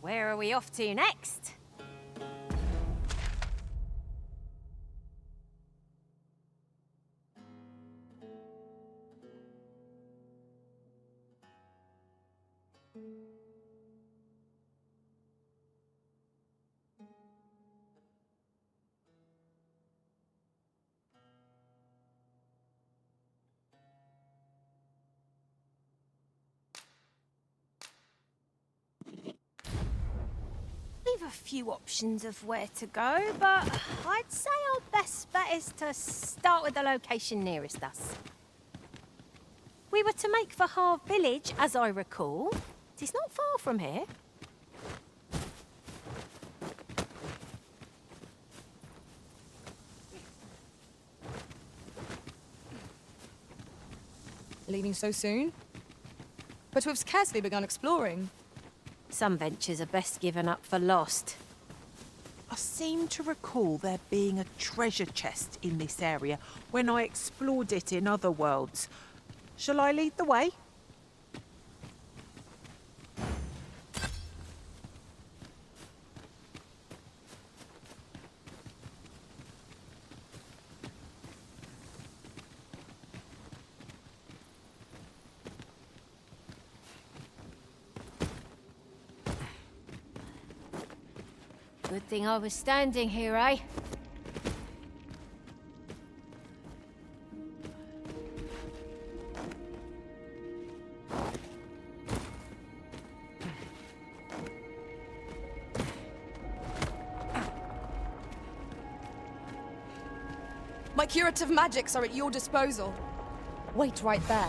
Where are we off to next? A few options of where to go, but I'd say our best bet is to start with the location nearest us. We were to make for Harve Village, as I recall. It's not far from here. Leaving so soon? But we've scarcely begun exploring. Some ventures are best given up for lost. I seem to recall there being a treasure chest in this area when I explored it in other worlds. Shall I lead the way? Good thing I was standing here, eh? My curative magics are at your disposal. Wait right there.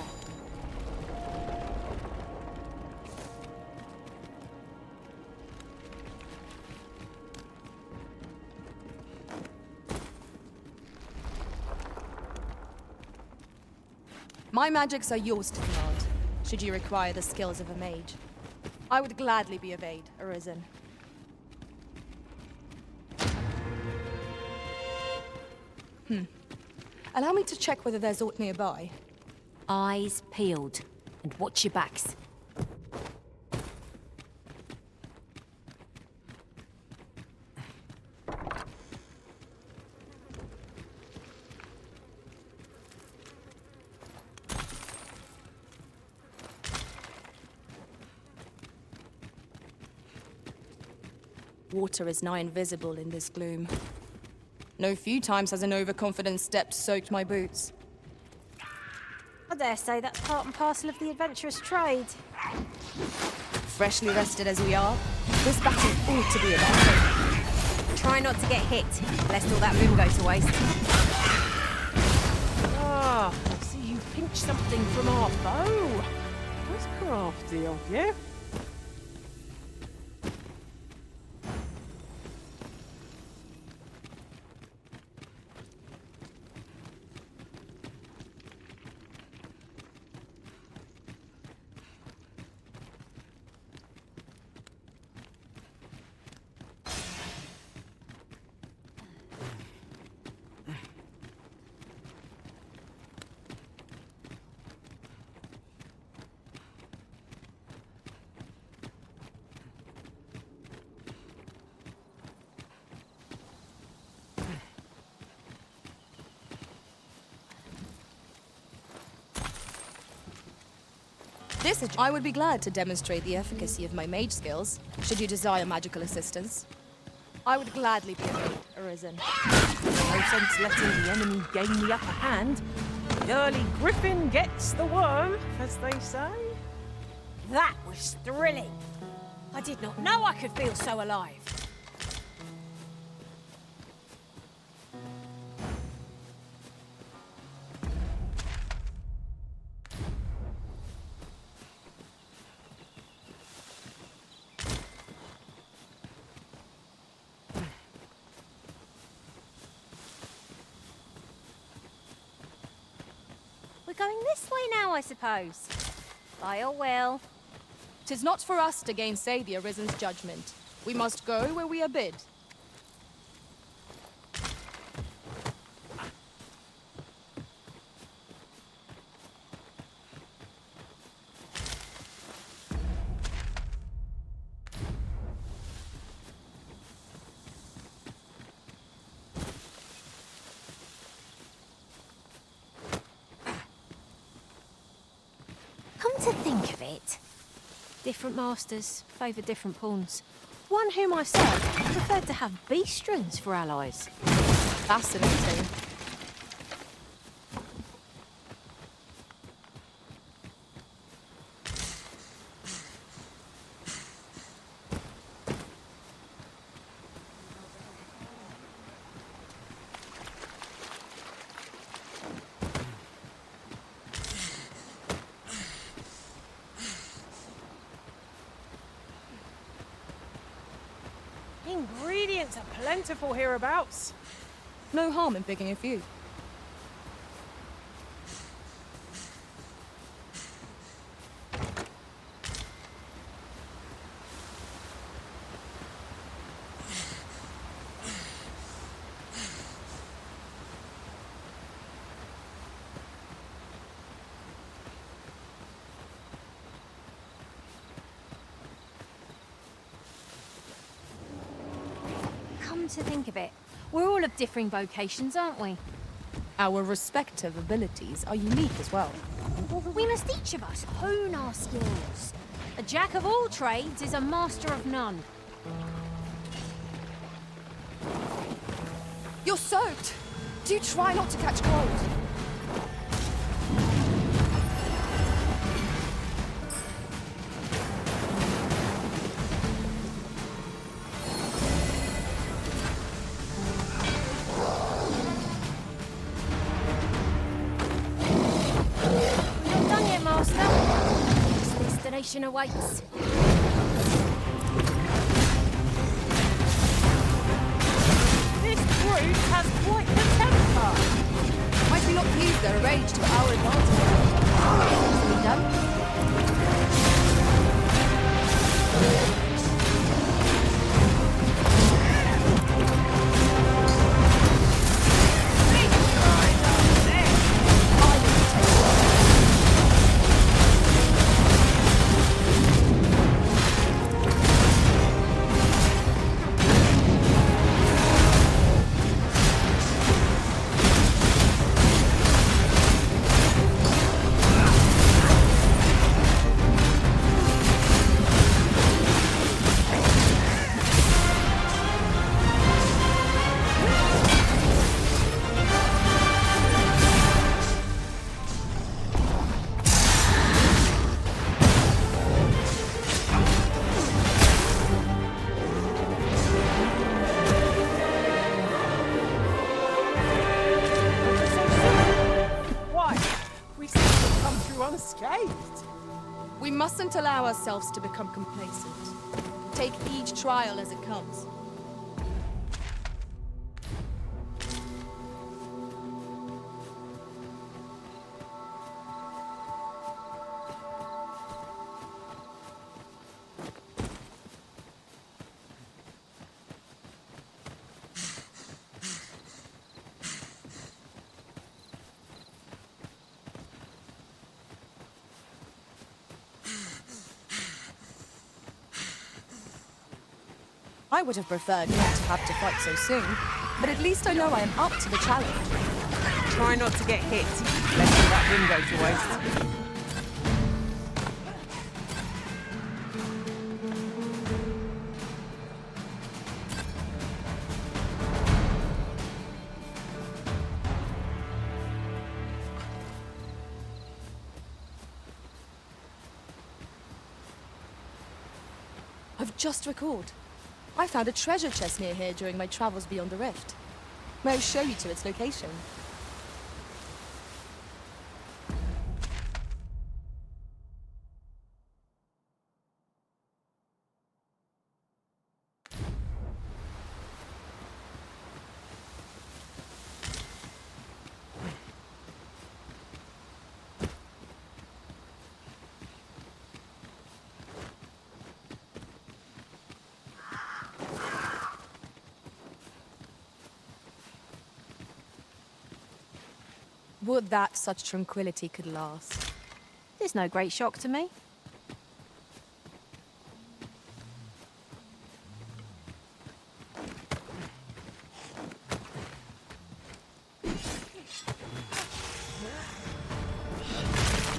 My magics are yours to command, should you require the skills of a mage. I would gladly be of aid, Arisen. Allow me to check whether there's aught nearby. Eyes peeled, and watch your backs. Water is nigh invisible in this gloom. No few times has an overconfident step soaked my boots. I dare say that's part and parcel of the adventurous trade. Freshly rested as we are, this battle ought to be about. Try not to get hit, lest all that room go to waste. Ah, I see you pinched something from our bow. That's crafty of you. I would be glad to demonstrate the efficacy of my mage skills, should you desire magical assistance. I would gladly be of aid, Arisen. No sense letting the enemy gain the upper hand. The early griffin gets the worm, as they say. That was thrilling. I did not know I could feel so alive. We're going this way now, I suppose. By your will. 'Tis not for us to gainsay the Arisen's judgment. We must go where we are bid. Come to think of it, different masters favour different pawns. One whom I served preferred to have beastrons for allies. Fascinating. Ingredients are plentiful hereabouts. No harm in picking a few. Come to think of it, we're all of differing vocations, aren't we? Our respective abilities are unique as well. We must each of us hone our skills. A jack of all trades is a master of none. You're soaked! Do try not to catch cold. Not done yet, Master. Next destination awaits. This brute has quite the temper. Might we not use their rage to our advantage? Easily done. Why? We seem to have come through unscathed. We mustn't allow ourselves to become complacent. Take each trial as it comes. I would have preferred not to have to fight so soon, but at least I know I am up to the challenge. Try not to get hit. Let's let that room go to waste. I've just recalled. I found a treasure chest near here during my travels beyond the rift. May I show you to its location? Would that such tranquility could last. There's no great shock to me.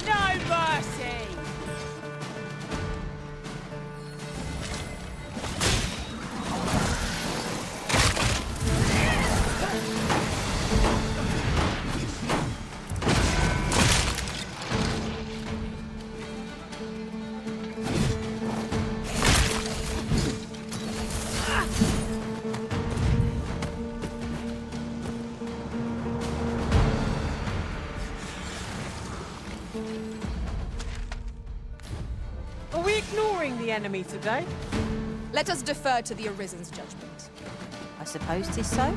No mercy! ignoring the enemy today. Let us defer to the Arisen's judgment. I suppose 'tis so.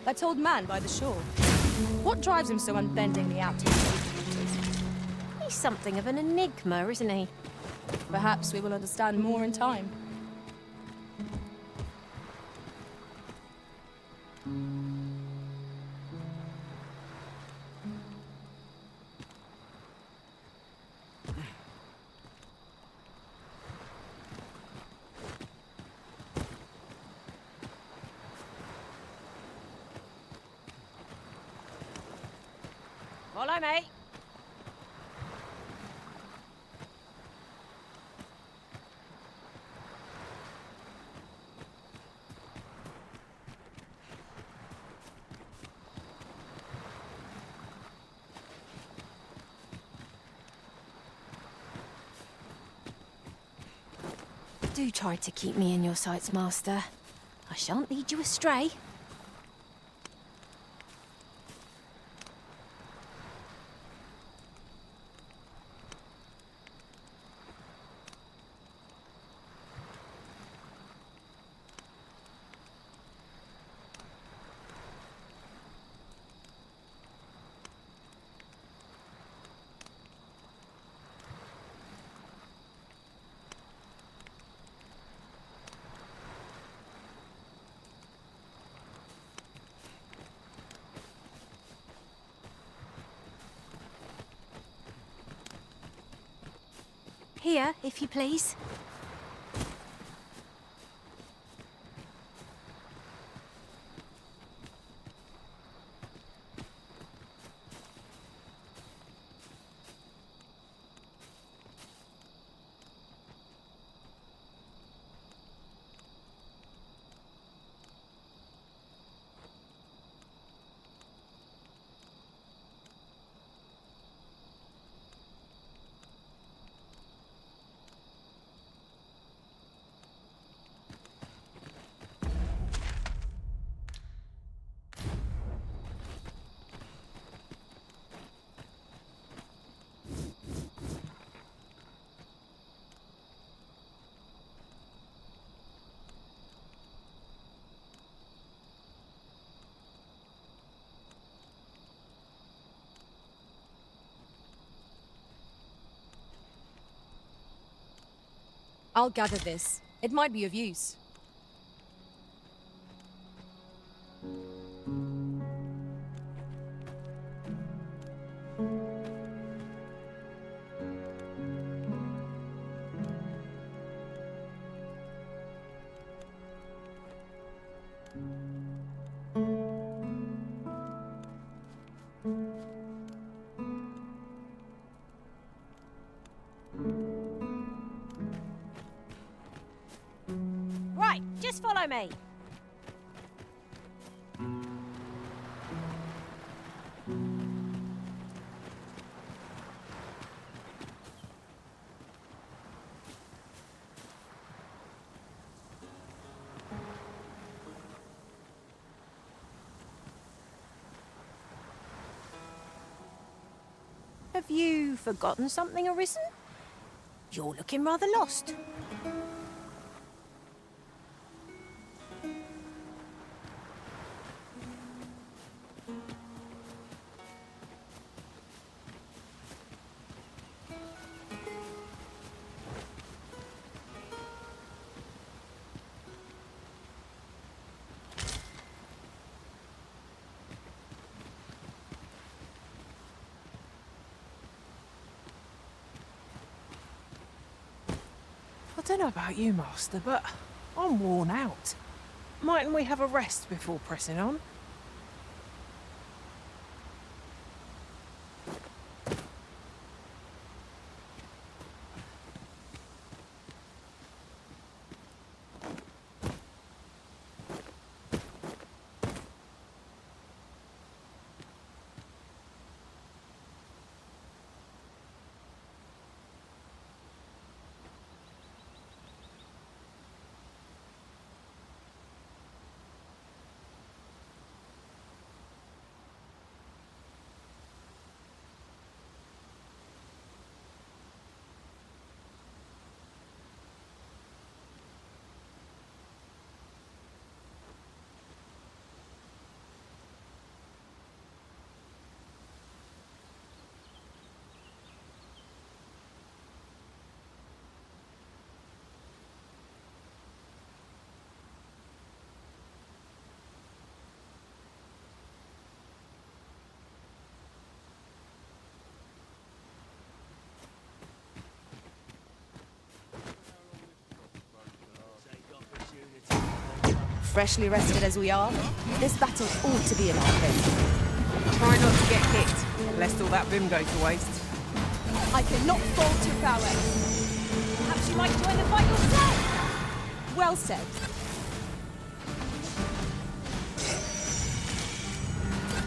That old man by the shore. What drives him so unbendingly out to the waters? He's something of an enigma, isn't he? Perhaps we will understand more in time. Follow me. Do try to keep me in your sights, Master. I shan't lead you astray. Here, if you please. I'll gather this. It might be of use. Right, just follow me. Have you forgotten something, Arisen? You're looking rather lost. I don't know about you, Master, but I'm worn out. Mightn't we have a rest before pressing on? Freshly rested as we are, this battle ought to be in our favor. Try not to get hit, lest all that vim go to waste. I cannot fault your prowess. Perhaps you might join the fight yourself. Well said.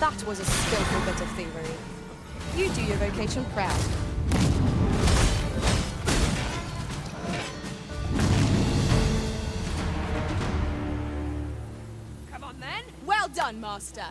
That was a skillful bit of thievery. You do your vocation proud. Come on then. Well done, Master.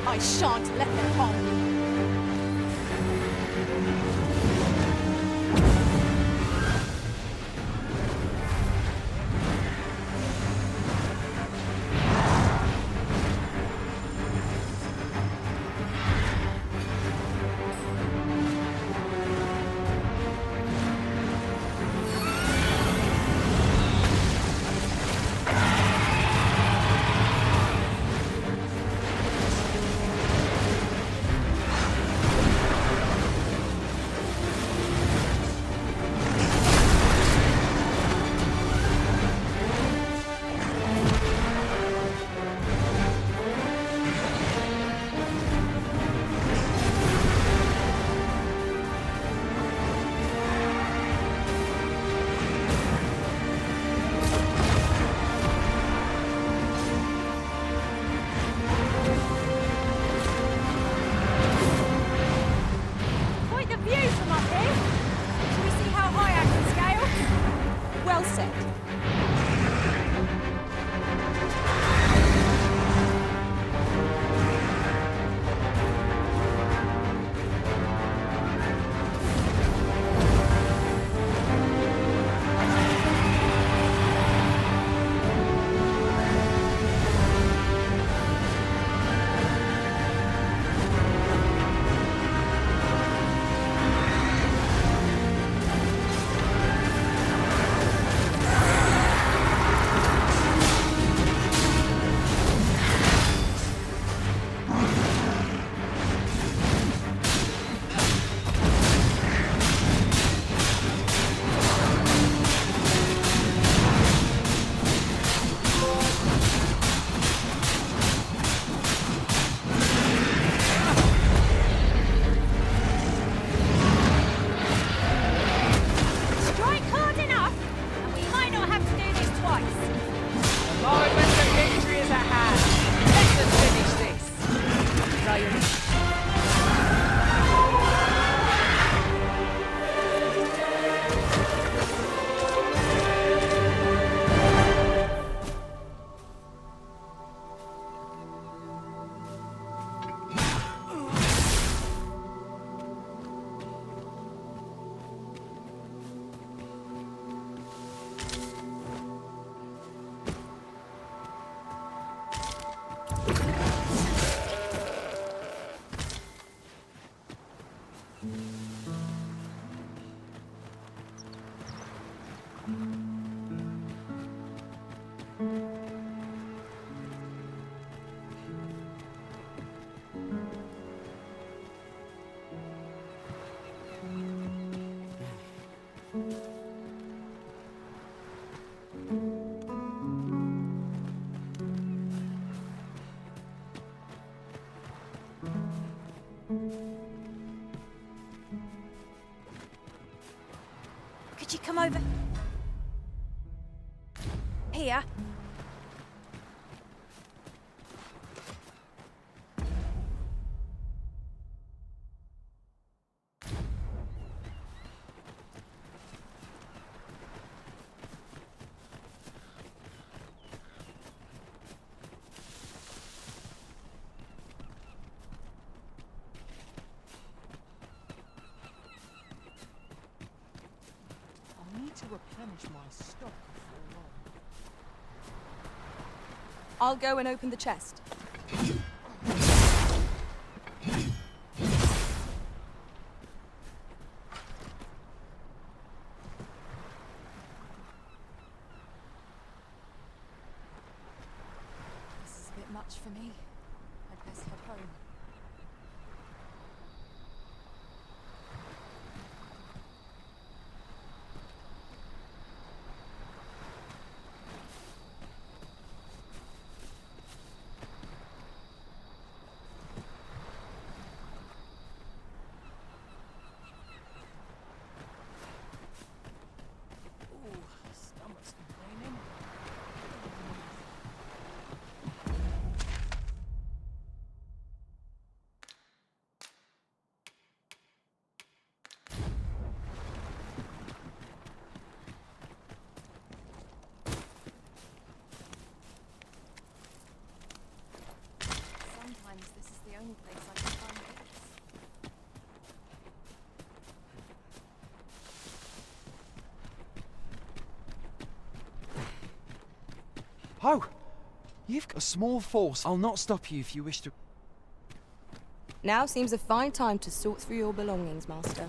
I shan't let them harm you. Could you come over here? To replenish my stock before long. I'll go and open the chest. This is a bit much for me. I'd best head home. Stomach's complaining. Sometimes this is the only place I can find peace. Oh! You've got a small force. I'll not stop you if you wish to... Now seems a fine time to sort through your belongings, Master.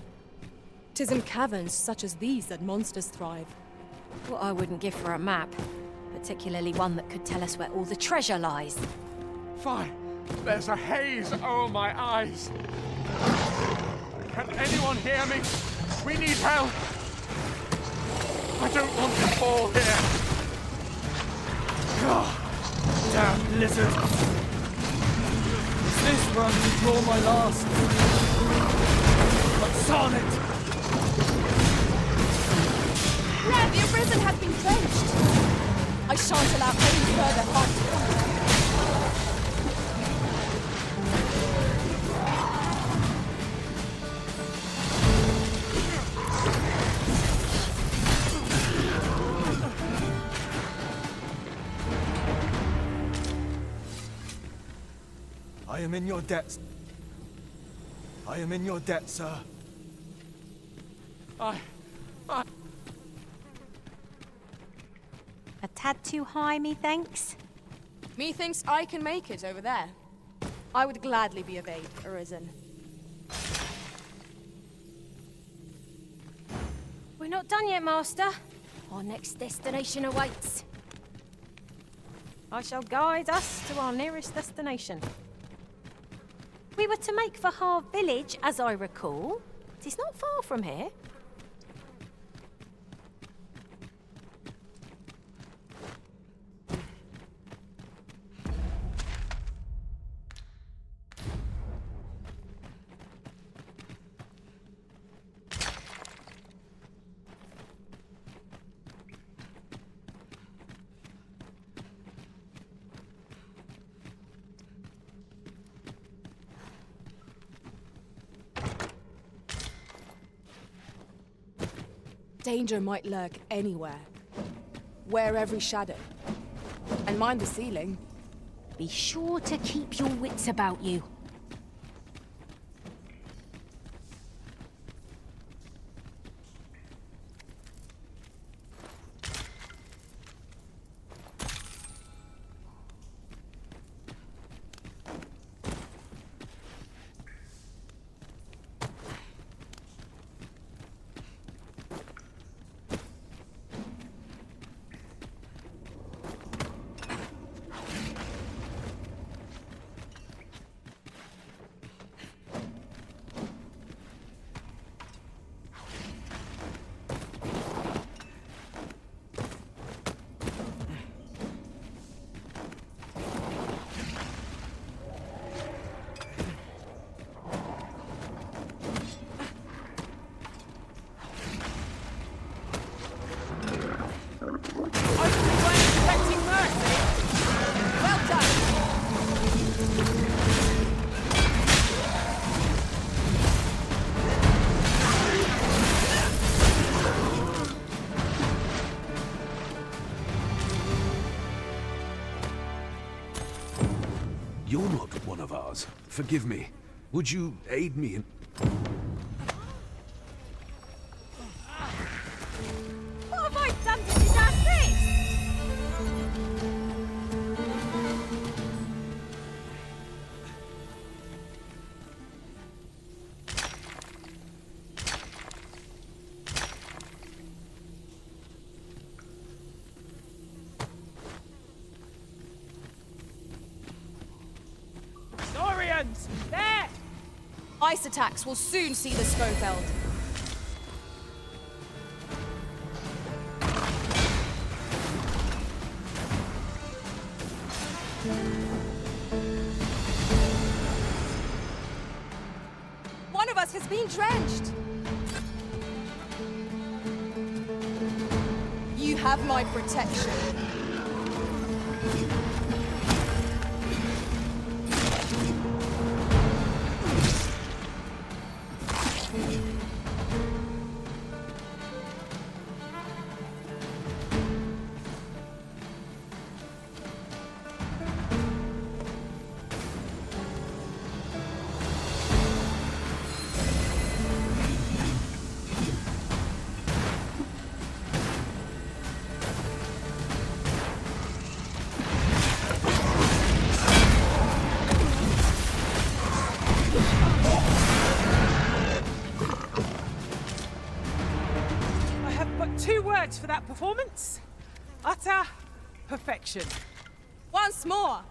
'Tis in caverns such as these that monsters thrive. What I wouldn't give for a map. Particularly one that could tell us where all the treasure lies. Fine. There's a haze over my eyes. Can anyone hear me? We need help. I don't want to fall here. Damn lizard. Is this where I'm to draw my last? But Sonnet! Red, the arisen has been drenched! I shan't allow any further harm to come. I am in your debt. I am in your debt, sir. A tad too high, methinks. Methinks I can make it over there. I would gladly be of aid, Arisen. We're not done yet, Master. Our next destination awaits. I shall guide us to our nearest destination. We were to make for Harve Village, as I recall. It is not far from here. Danger might lurk anywhere. Wear every shadow. And mind the ceiling. Be sure to keep your wits about you. stars. Forgive me. Would you aid me in... What have I done to deserve this? Saurians! There! Ice attacks will soon see the Scoveld. One of us has been drenched. You have my protection. I have but 2 words for that performance. Utter perfection. Once more.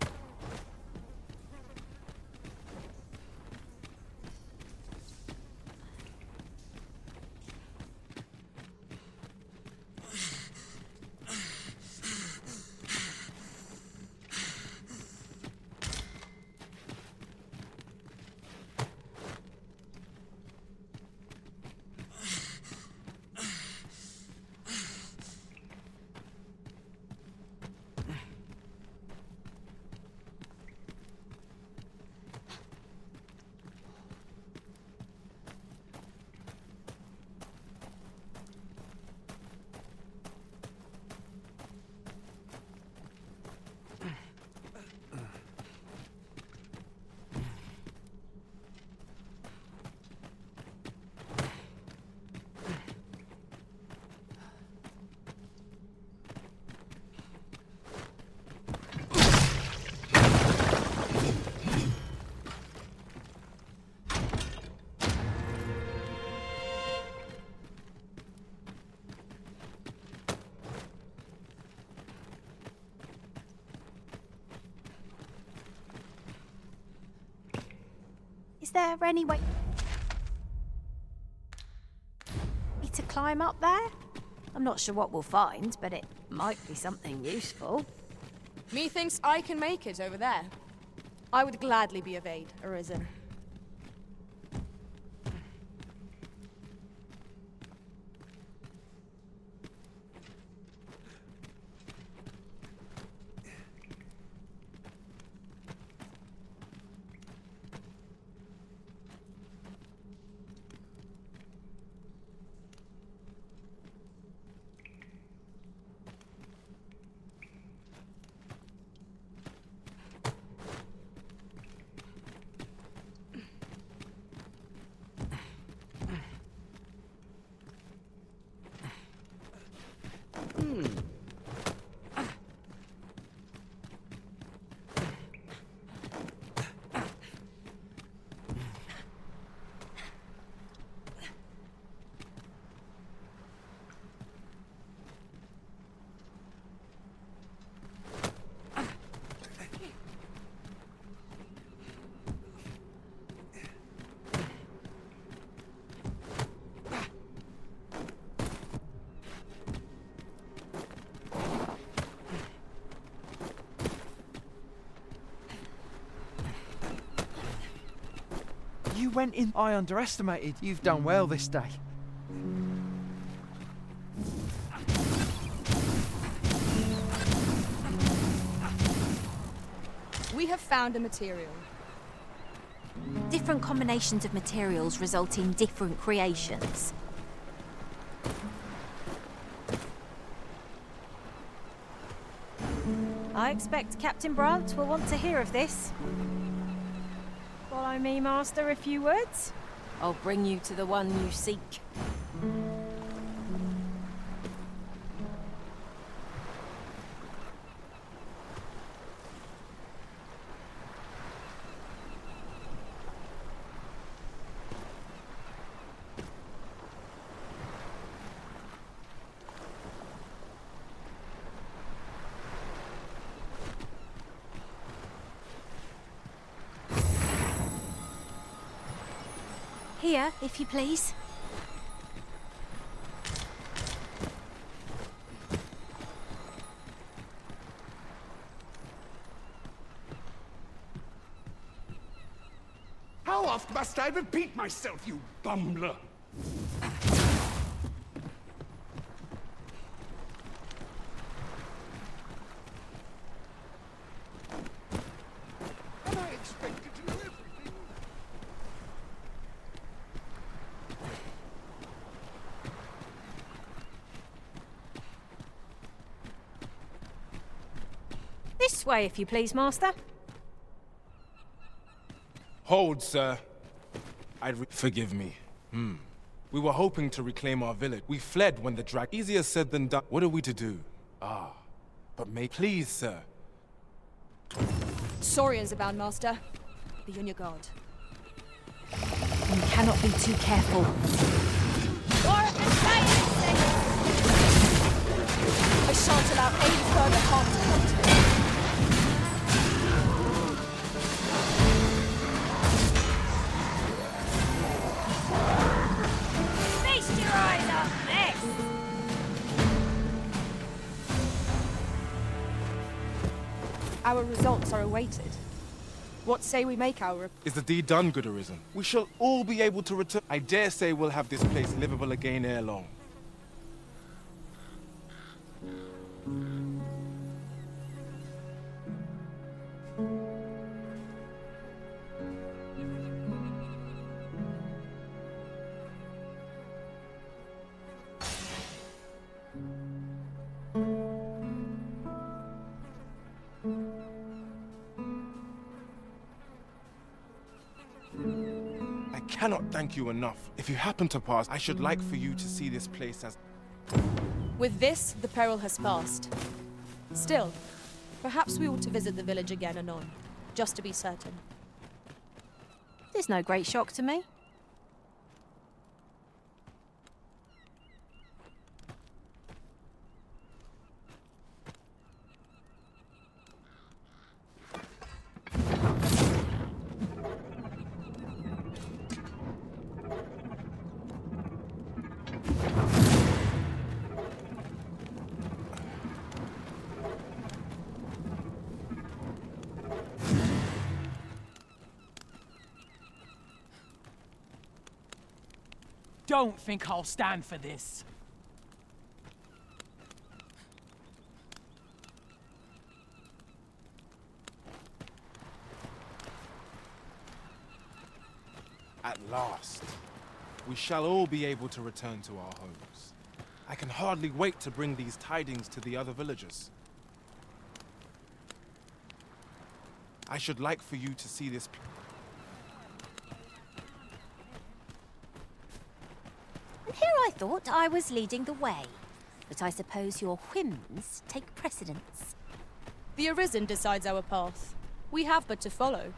Is there any way to climb up there? I'm not sure what we'll find, but it might be something useful. Methinks I can make it over there. I would gladly be of aid, Arisen. You went in. I underestimated. You've done well this day. We have found a material. Different combinations of materials result in different creations. I expect Captain Brandt will want to hear of this. Follow me, Master, if you would. I'll bring you to the one you seek. Here, if you please. How oft must I repeat myself, you bumbler? Am I expected to know everything? This way, if you please, Master. Hold, sir. Forgive me. We were hoping to reclaim our village. We fled when the drag... Easier said than done. What are we to do? But please, sir. Saurians abound, Master. Be on your guard. You cannot be too careful. I shan't allow any further harm to come to me. Feast your eyes on this! Our results are awaited. What say we make our... Is the deed done, good Arisen? We shall all be able to return. I dare say we'll have this place livable again ere long. I cannot thank you enough. If you happen to pass, I should like for you to see this place as... With this, the peril has passed. Still, perhaps we ought to visit the village again anon, just to be certain. There's no great shock to me. Don't think I'll stand for this. At last, we shall all be able to return to our homes. I can hardly wait to bring these tidings to the other villagers. I should like for you to see this... And here I thought I was leading the way. But I suppose your whims take precedence. The Arisen decides our path. We have but to follow.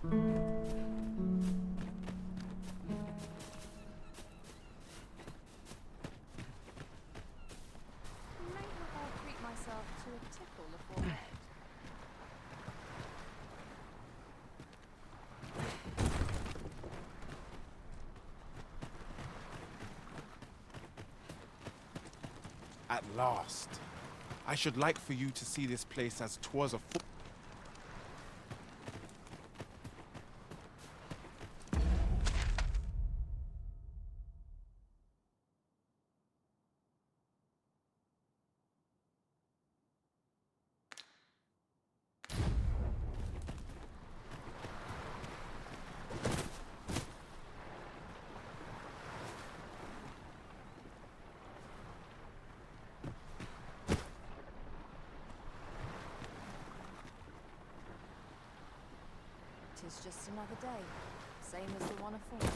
I'll treat myself to a tickle before bed. At last. I should like for you to see this place as 'twas a foot. Tis just another day, same as the one afore.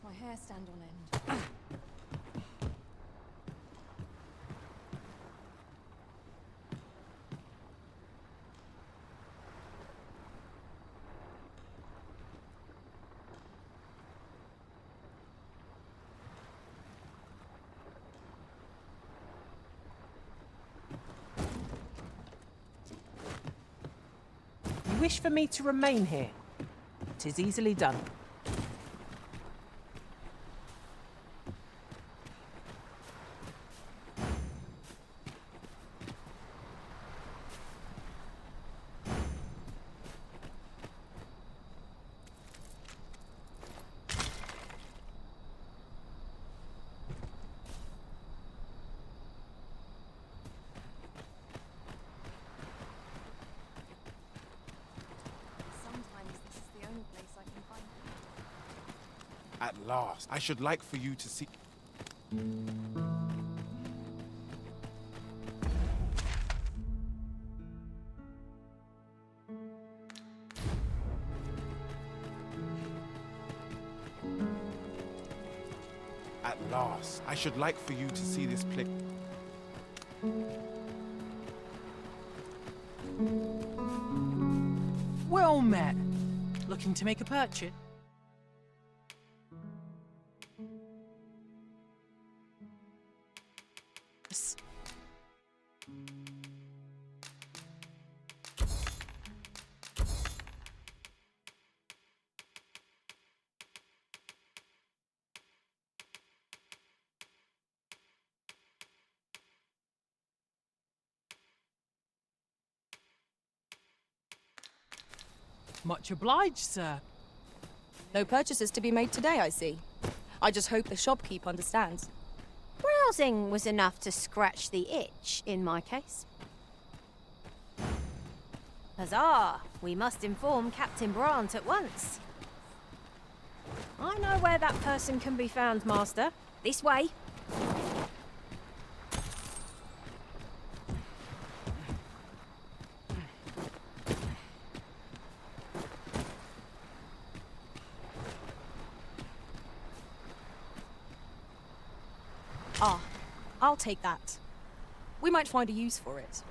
My hair stand on end. You wish for me to remain here? 'Tis easily done. At last. I should like for you to see. At last. I should like for you to see this place. Well met. Looking to make a purchase? Much obliged, sir. No purchases to be made today, I see. I just hope the shopkeep understands. Browsing was enough to scratch the itch, in my case. Huzzah! We must inform Captain Brant at once. I know where that person can be found, Master. This way. Ah, I'll take that. We might find a use for it.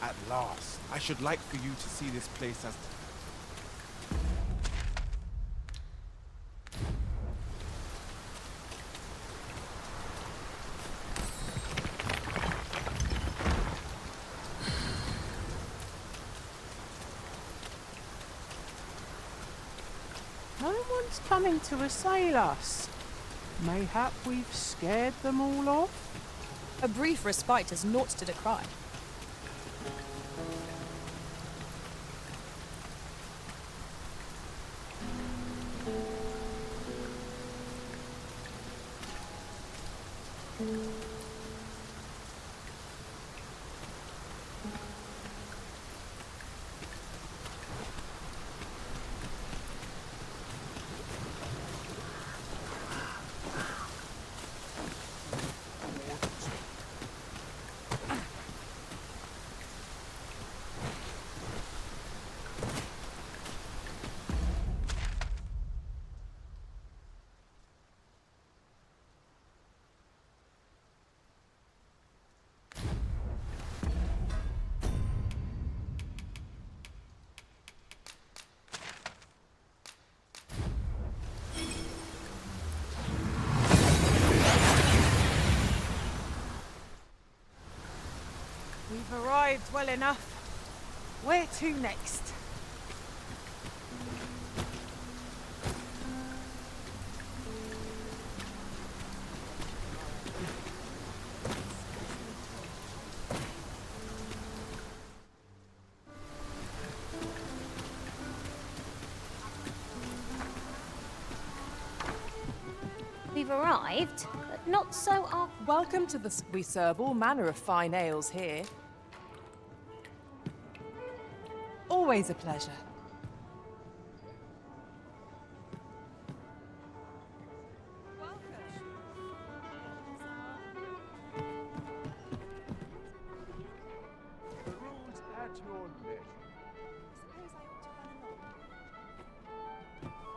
At last. I should like for you to see this place as... No one's coming to assail us. Mayhap we've scared them all off? A brief respite is naught to decry. We've arrived well enough. Where to next? We've arrived, but not so our... Welcome to the... We serve all manner of fine ales here. Always a pleasure.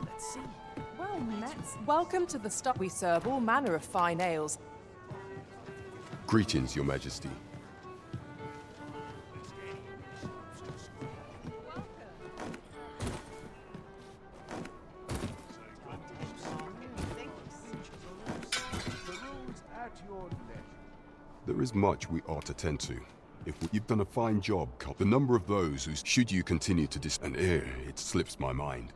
Let's see. Well met. Welcome to the stop. We serve all manner of fine ales. Greetings, Your Majesty. There is much we ought to tend to. You've done a fine job, the number of those who, should you continue to and it slips my mind.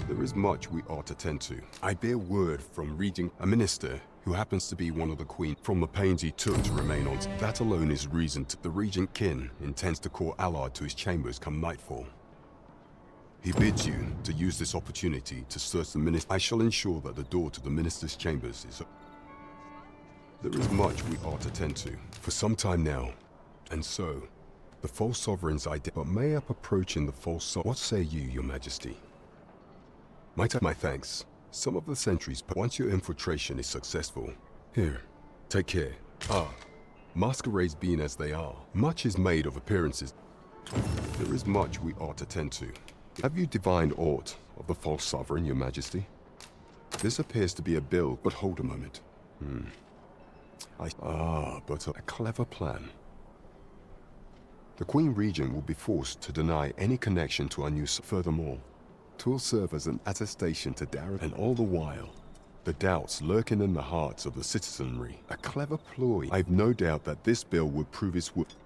There is much we ought to tend to. I bear word from reading a minister who happens to be one of the Queen from the pains he took to remain on. That alone is reason the regent kin intends to call Allard to his chambers come nightfall. He bids you to use this opportunity to search the minister. I shall ensure that the door to the minister's chambers is open. There is much we ought to tend to for some time now, and so, the false sovereign's idea. But may up approaching the false what say you, Your Majesty? My thanks. Some of the sentries, but once your infiltration is successful, here, take care. Masquerades being as they are, much is made of appearances. There is much we ought to tend to. Have you divined aught of the false sovereign, Your Majesty? This appears to be a bill, but hold a moment. But a clever plan. The Queen Regent will be forced to deny any connection to our new... Furthermore, 'twill serve as an attestation to Darren, and all the while, the doubts lurking in the hearts of the citizenry. A clever ploy. I've no doubt that this bill would prove its worth.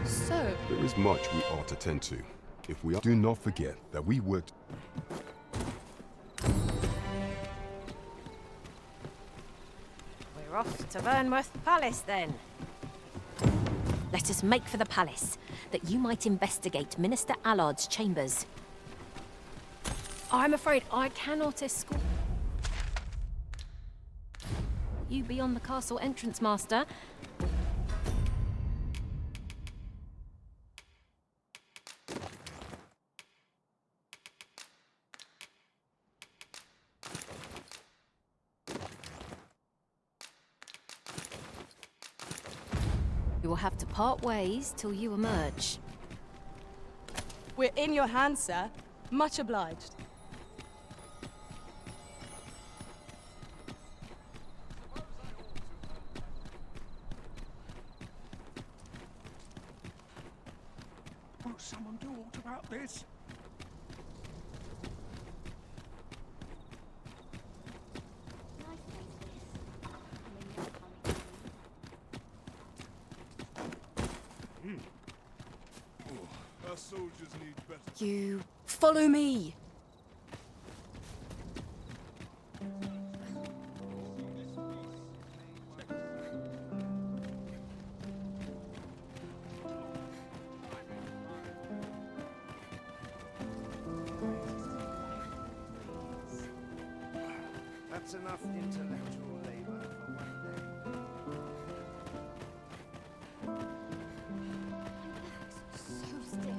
So... There is much we ought to tend to. If we do not forget that we worked... We're off to Burnworth Palace, then. Let us make for the palace, that you might investigate Minister Allard's chambers. I'm afraid I cannot escort you beyond the castle entrance, Master. You will have to part ways till you emerge. We're in your hands, sir. Much obliged. Will someone do aught about this? Our soldiers need better. You follow me. That's enough intellectual labor for one day. So stiff.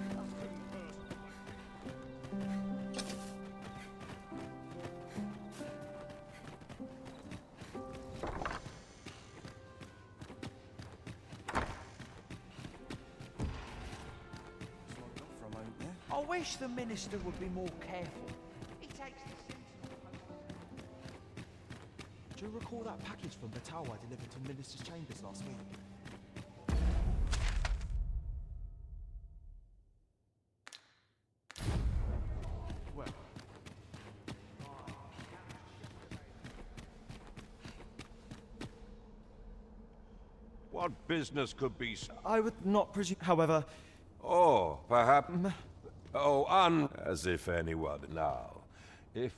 I wish the minister would be more careful. He takes the Do you recall that package from Batal I delivered to Minister's Chambers last week? Well, What business could be... I would not presume, however... Oh, perhaps... Oh, as if anyone now. If...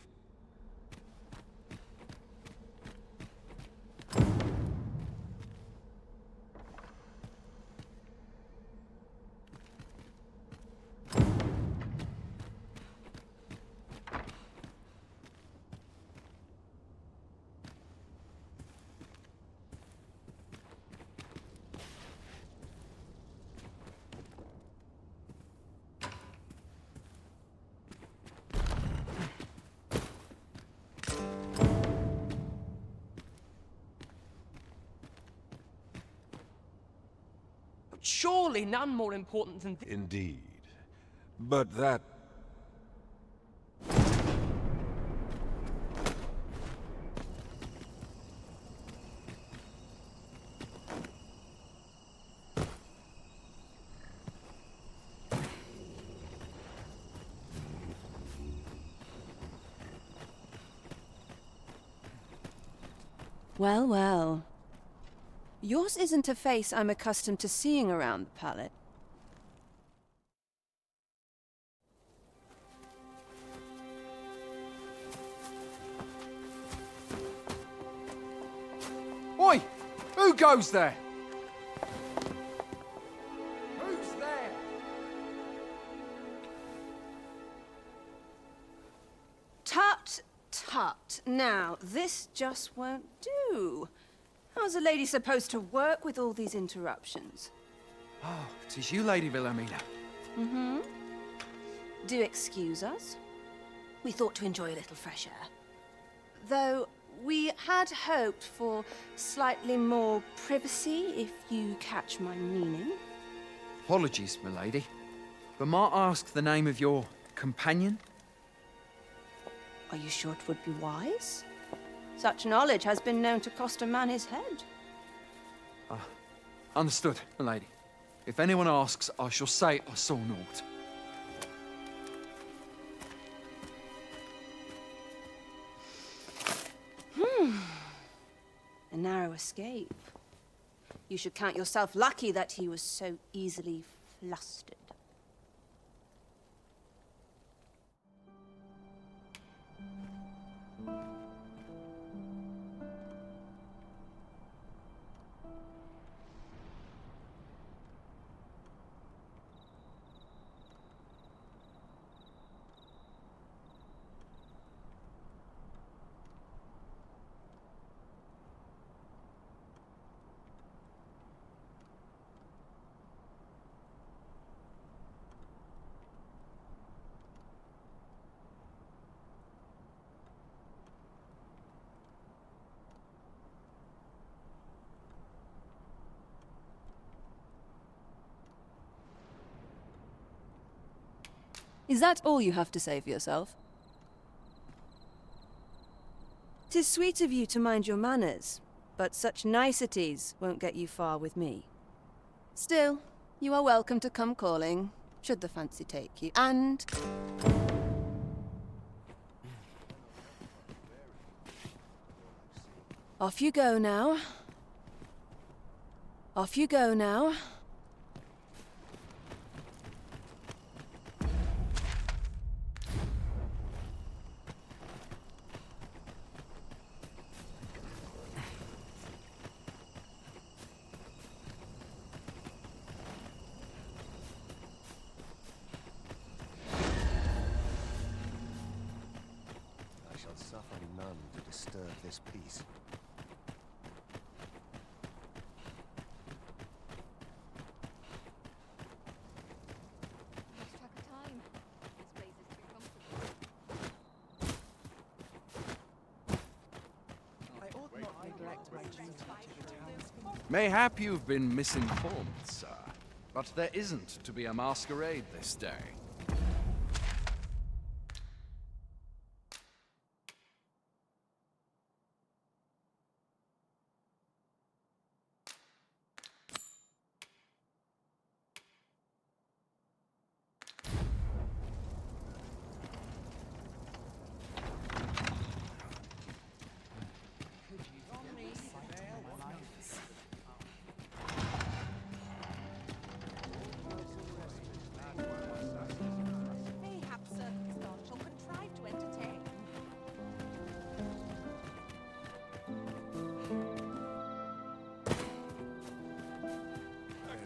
Surely none more important than... Indeed. But that... Well, well. Yours isn't a face I'm accustomed to seeing around the palette. Oi! Who goes there? Who's there? Tut, tut. Now, this just won't do. How's a lady supposed to work with all these interruptions? Oh, 'tis you, Lady Wilhelmina. Mm-hmm. Do excuse us. We thought to enjoy a little fresh air. Though we had hoped for slightly more privacy, if you catch my meaning. Apologies, milady. But might I ask the name of your companion? Are you sure it would be wise? Such knowledge has been known to cost a man his head. Understood, milady. If anyone asks, I shall say I saw naught. A narrow escape. You should count yourself lucky that he was so easily flustered. Is that all you have to say for yourself? 'Tis sweet of you to mind your manners, but such niceties won't get you far with me. Still, you are welcome to come calling. should the fancy take you. And... off you go now. Off you go now. I shall suffer none to disturb this peace. Mayhap you've been misinformed, sir. But there isn't to be a masquerade this day.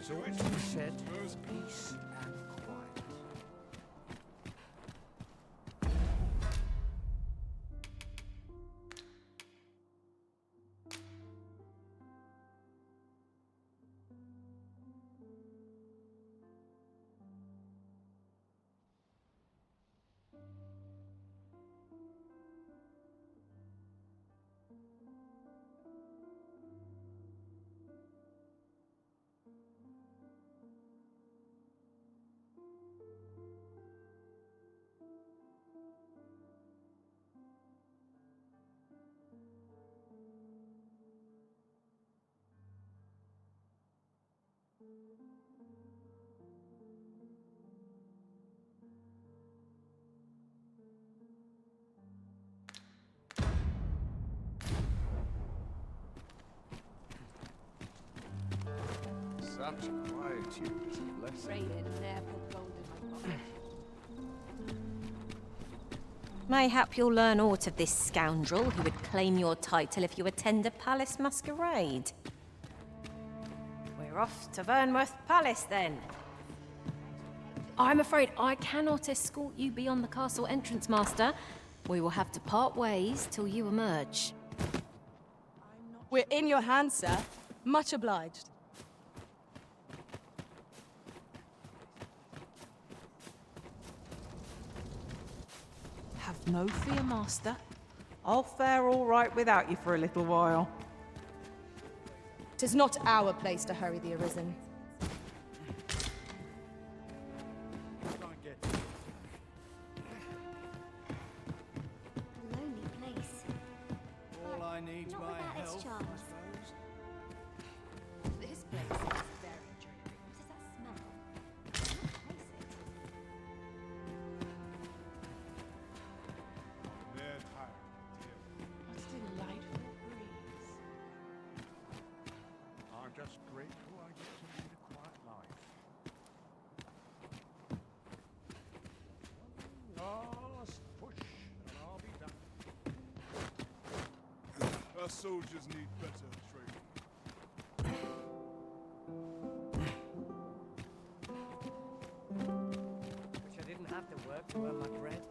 So it's said, peace and quiet. Such quietude is a blessing. Mayhap you'll learn aught of this scoundrel who would claim your title if you attend a palace masquerade. We're off to Vernworth Palace, then. I'm afraid I cannot escort you beyond the castle entrance, Master. We will have to part ways till you emerge. We're in your hands, sir. Much obliged. Have no fear, Master. I'll fare all right without you for a little while. 'Tis not our place to hurry the Arisen. Lonely place. All I need's Not my without its help, I charms. suppose. This place is very dreary. What does that smell? Not place it. They're tired, dear. What a delightful breeze. I'm just grateful I get to lead a quiet life. Last push, and I'll be done. Our soldiers need better training. Which I didn't have to work to earn my bread.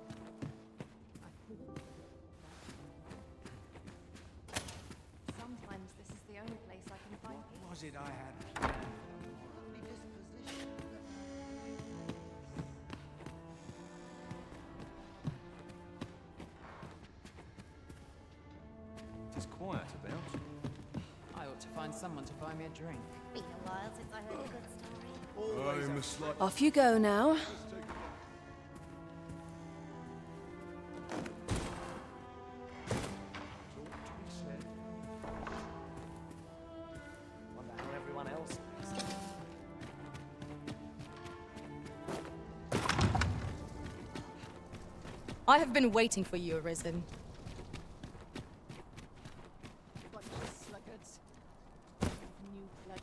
Sometimes this is the only place I can find peace. What was it I had planned? Worldly disposition. It is quiet about. I ought to find someone to buy me a drink. Been a while since I heard a good story. I'm a slight... Off you go now. Wonder how everyone else is. I have been waiting for you, Arisen. Bunch of sluggards. New blood.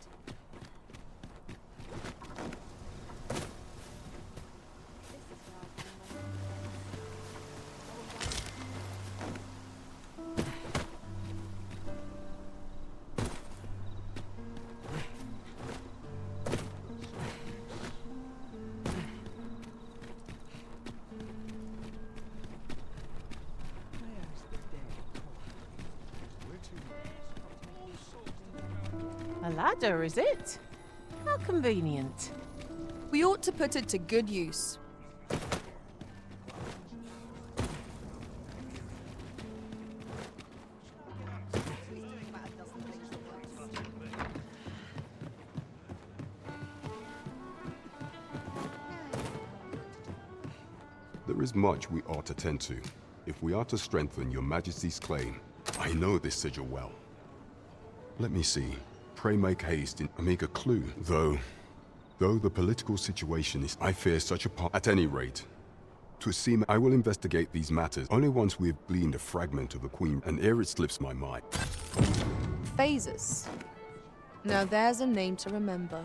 A ladder, is it? How convenient. We ought to put it to good use. There is much we ought to tend to, if we are to strengthen your Majesty's claim. I know this sigil well. Let me see. Pray make haste in make a clue. Though the political situation is, I fear such a part. At any rate, to seem I will investigate these matters only once we have gleaned a fragment of the Queen, and ere it slips my mind. Phases. Now there's a name to remember.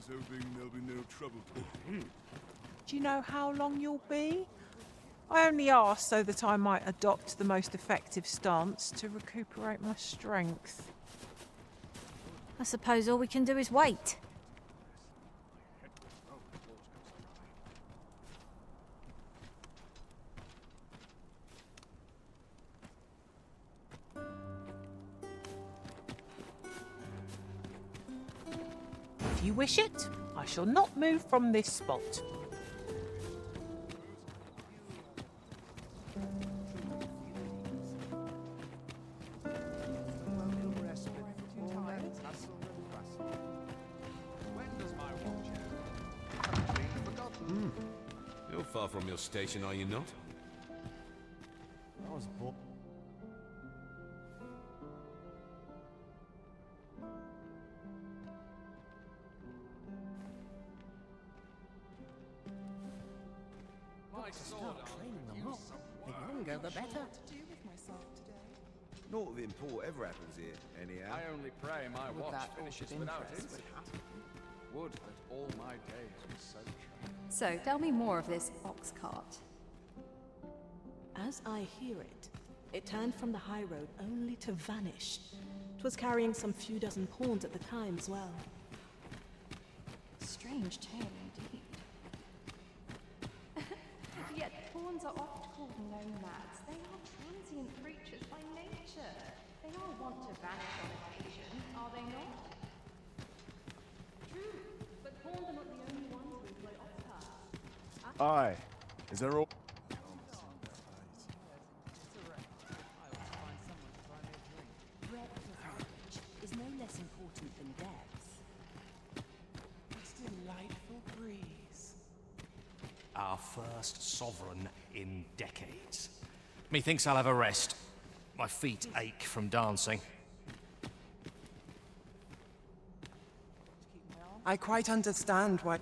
Hoping there'll be no trouble. Do you know how long you'll be? I only asked so that I might adopt the most effective stance to recuperate my strength. I suppose all we can do is wait. If you wish it, I shall not move from this spot. You're far from your station, are you not? I was born. The longer, the better. Naught of import ever happens here, anyhow. I only pray my With watch that finishes awkward without interest. it. Would that all my days were so short. So, tell me more of this ox cart. As I hear it, it turned from the high road only to vanish. 'Twas carrying some few dozen pawns at the time as well. Strange tale indeed. Yet pawns are oft called nomads. They are transient creatures by nature. They all want to vanish on occasion, are they not? True, but pawns are not the only ones who employ ox carts. Aye. Is there all... Is no less important than depth. It's delightful breeze. Our first sovereign in decades. Methinks I'll have a rest. My feet ache from dancing. I quite understand why.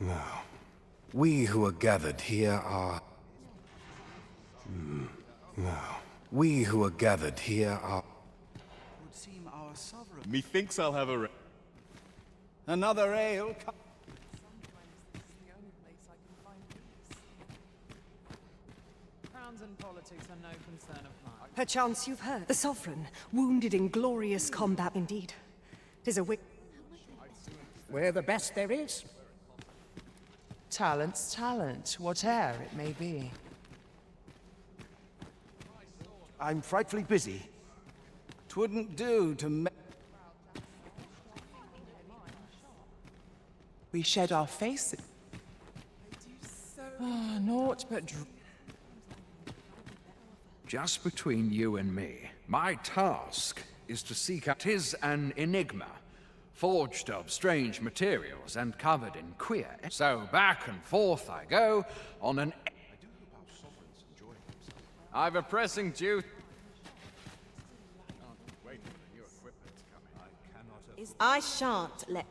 Now, we who are gathered here are... Now, we who are gathered here are... Would seem our sovereign... Methinks I'll have a... Another ale... Crowns and politics are no concern of mine. Perchance you've heard. The Sovereign, wounded in glorious combat indeed. 'Tis a wick... We're the best there is. Talent's talent, whate'er it may be. I'm frightfully busy. 'Twouldn't do to... We shed our faces. Naught but Just between you and me, my task is to seek out... 'Tis an enigma, forged of strange materials and covered in queer... So back and forth I go on an... I've a pressing duty... I shan't let...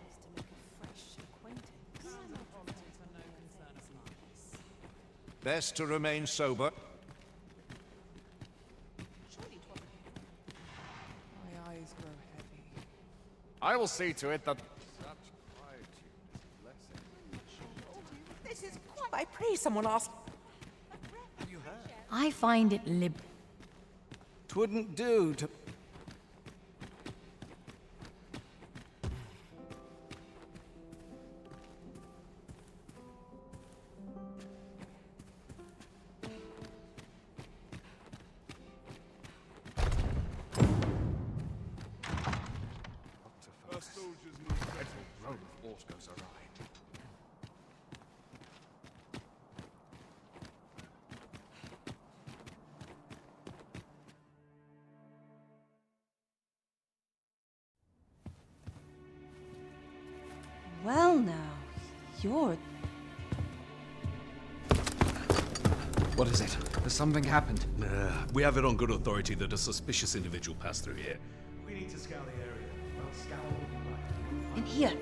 Best to remain sober. My eyes grow heavy. I will see to it that... This is quite... I pray someone ask... I find it Twouldn't do to... Well now, you're... What is it? Has something happened? We have it on good authority that a suspicious individual passed through here. We need to scour the area. Well, scour will be right. In here.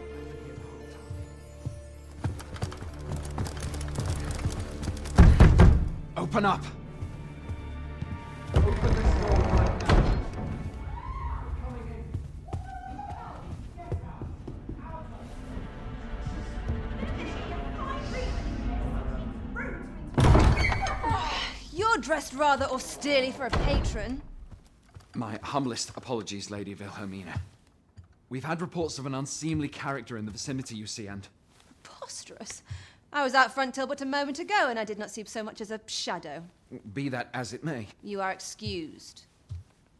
Open up! You're dressed rather austerely for a patron. My humblest apologies, Lady Wilhelmina. We've had reports of an unseemly character in the vicinity, you see, and... Preposterous. I was out front till but a moment ago, and I did not see so much as a shadow. Be that as it may. You are excused.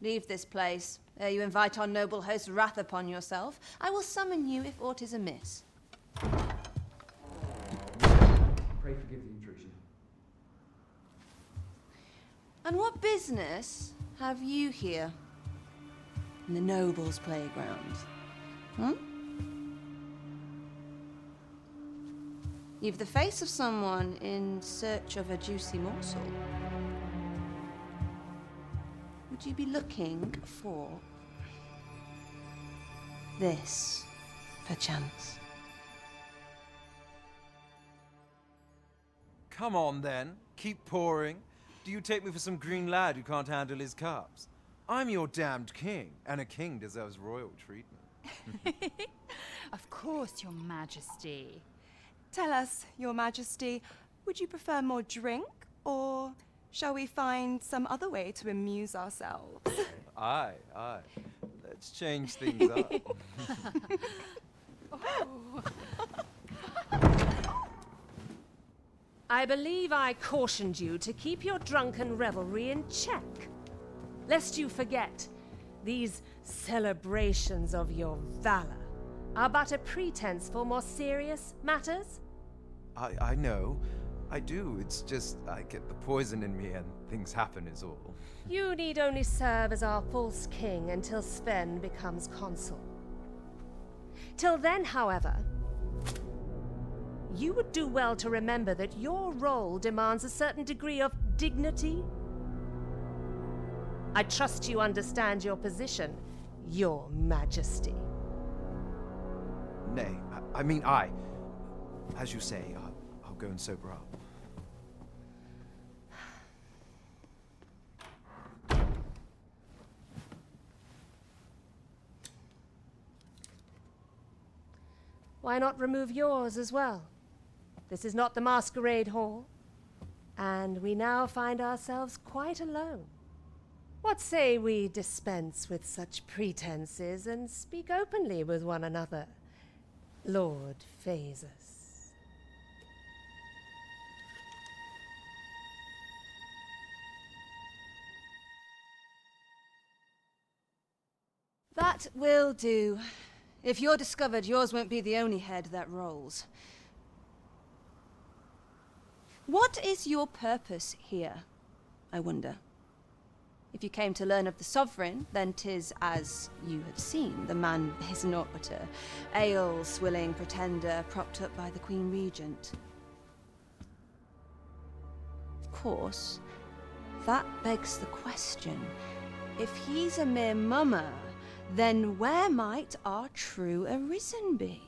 Leave this place, ere you invite our noble host's wrath upon yourself. I will summon you if aught is amiss. Pray forgive the intrusion. And what business have you here? In the nobles' playground? Hmm? You've the face of someone in search of a juicy morsel. Would you be looking for this, perchance? Come on, then. Keep pouring. Do you take me for some green lad who can't handle his cups? I'm your damned king, and a king deserves royal treatment. Of course, Your Majesty. Tell us, Your Majesty, would you prefer more drink, or shall we find some other way to amuse ourselves? Aye. Let's change things up. I believe I cautioned you to keep your drunken revelry in check. Lest you forget, these celebrations of your valor are but a pretense for more serious matters. I know. I do. It's just I get the poison in me and things happen is all. You need only serve as our false king until Sven becomes consul. Till then, however, you would do well to remember that your role demands a certain degree of dignity. I trust you understand your position, Your Majesty. Nay, I mean, as you say, I'll go and sober up. Why not remove yours as well? This is not the masquerade hall, and we now find ourselves quite alone. What say we dispense with such pretenses and speak openly with one another, Lord Phasus? That will do. If you're discovered, yours won't be the only head that rolls. What is your purpose here, I wonder? If you came to learn of the sovereign, then 'tis as you have seen. The man is naught but a ale-swilling pretender propped up by the Queen Regent. Of course, that begs the question. If he's a mere mummer, then where might our true Arisen be?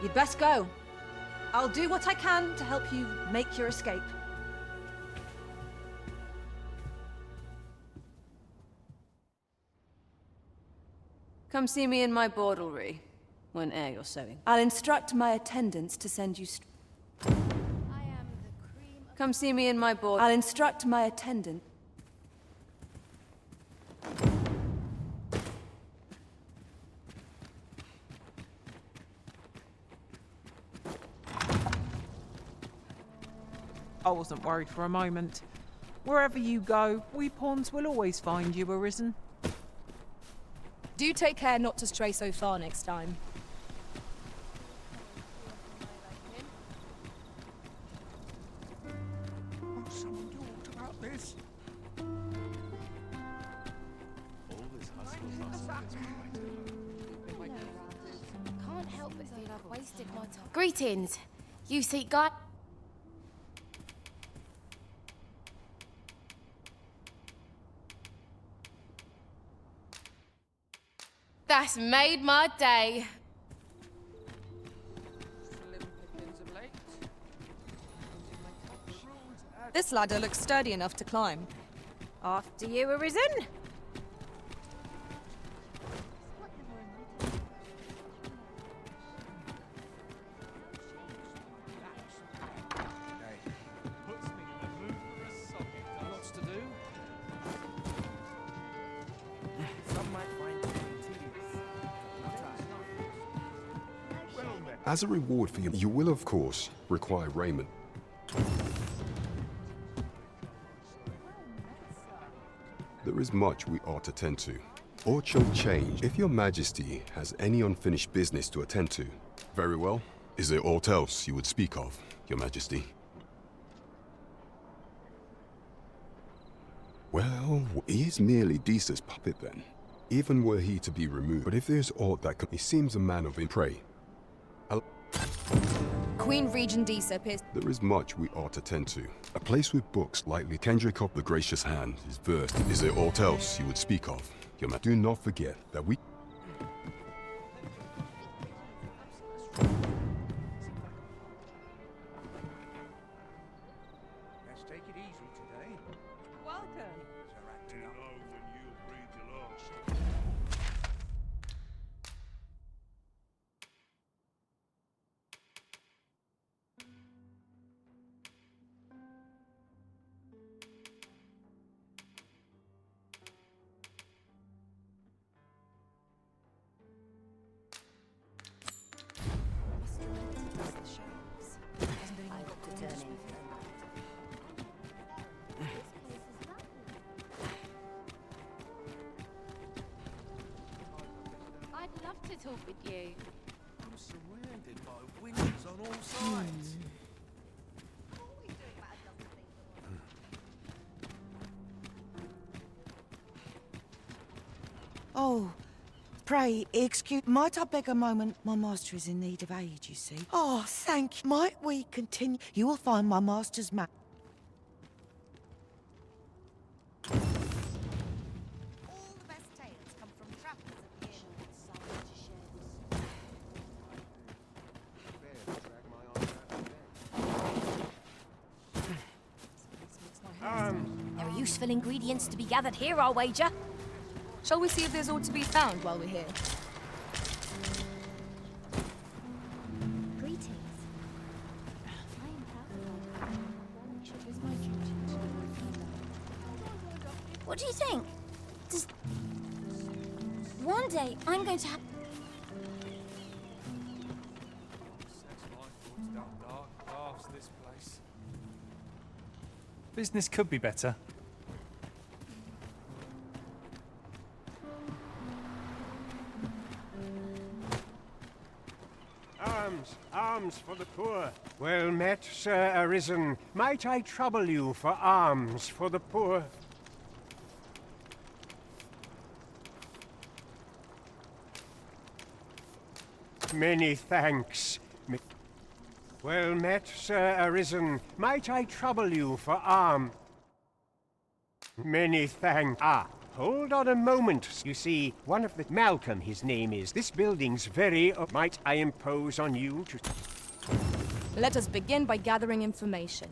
You'd best go. I'll do what I can to help you make your escape. Come see me in my bordlery, whene'er you're sewing. I'll instruct my attendants to send you Come see me in my I'll instruct my attendant. I wasn't worried for a moment. Wherever you go, we pawns will always find you, Arisen. Do take care not to stray so far next time. Oh, someone talked about this. All this hustle and bustle is right. Can't help but feel I've wasted my time. Greetings. You seek guide. That's made my day. This ladder looks sturdy enough to climb. After you, Arisen. Lots to do. Some might find it tedious. As a reward for you will of course require raiment. There is much we ought to tend to. Aught shall change if your majesty has any unfinished business to attend to. Very well. Is there aught else you would speak of, your majesty? Well, he is merely Desa's puppet then. Even were he to be removed. But if there's aught that he seems a man of prey. Queen Regent Disa appears. There is much we ought to tend to. A place with books lightly Kendrick of the gracious hand is versed. Is there aught else you would speak of? Your man, do not forget that we... Let's take it easy today. Welcome. I'd love to talk with you. I'm surrounded by windows on all sides. Oh, pray, excuse... Might I beg a moment? My master is in need of aid, you see. Oh, thank you. Might we continue? You will find my master's map. There are useful ingredients to be gathered here, I'll wager. Shall we see if there's aught to be found while we're here? Greetings. What do you think? Does... One day, I'm going to have... Business could be better. Alms for the poor. Well met, Sir Arisen. Might I trouble you for alms for the poor? Many thanks. Well met, Sir Arisen. Might I trouble you for alms? Many thanks. Ah, hold on a moment. You see, one of the... Malcolm, his name is. This building's very... Might I impose on you to... Let us begin by gathering information.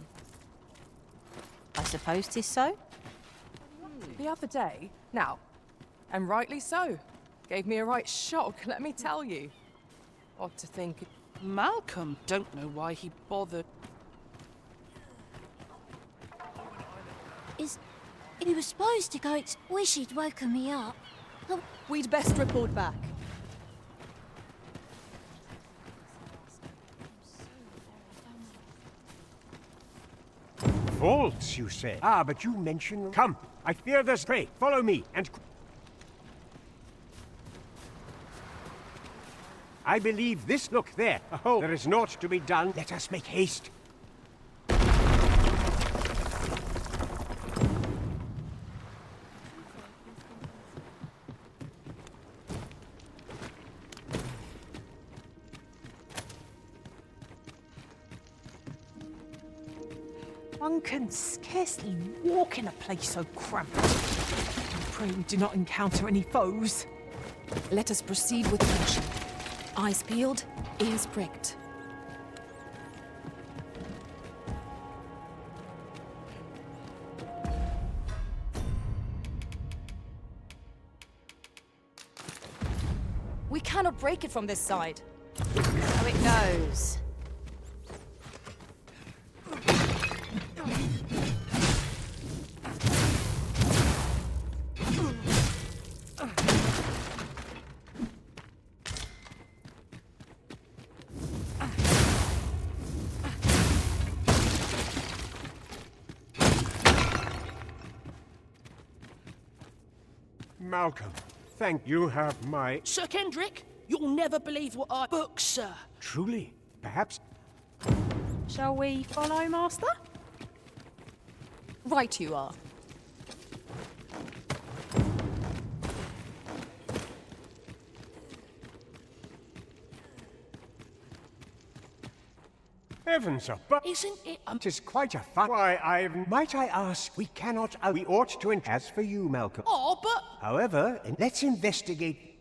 I suppose 'tis so. The other day, now, and rightly so, gave me a right shock, let me tell you. Odd to think... Malcolm, don't know why he bothered. He was supposed to go. Wish he'd woken me up. We'd best report back. Faults, you say? Ah, but you mentioned... Come, I fear there's... Pray, follow me, and... I believe this... Look, there, a hole. There is naught to be done. Let us make haste. One can scarcely walk in a place so cramped. I pray we do not encounter any foes. Let us proceed with caution. Eyes peeled, ears pricked. We cannot break it from this side. So it goes. Malcolm, thank you have my... Sir Kendrick, you'll never believe what I... Book, sir. Truly, perhaps... Shall we follow, Master? Right you are. Heavens above! Isn't it... Tis quite a fun... Why, Might I ask, we cannot... we ought to... As for you, Malcolm... Oh, but... However, let's investigate...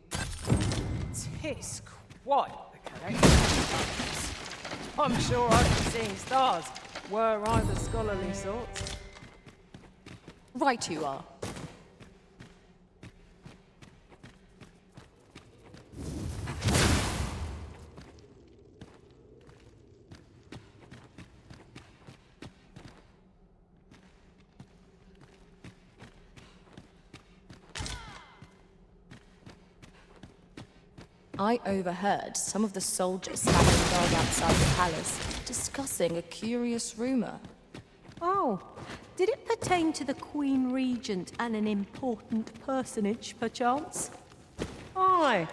Tis quite the collection. I'm sure I'd be seeing stars, were I the scholarly sort. Right you are. I overheard some of the soldiers standing guard outside the palace discussing a curious rumor. Oh, did it pertain to the Queen Regent and an important personage, perchance? Aye,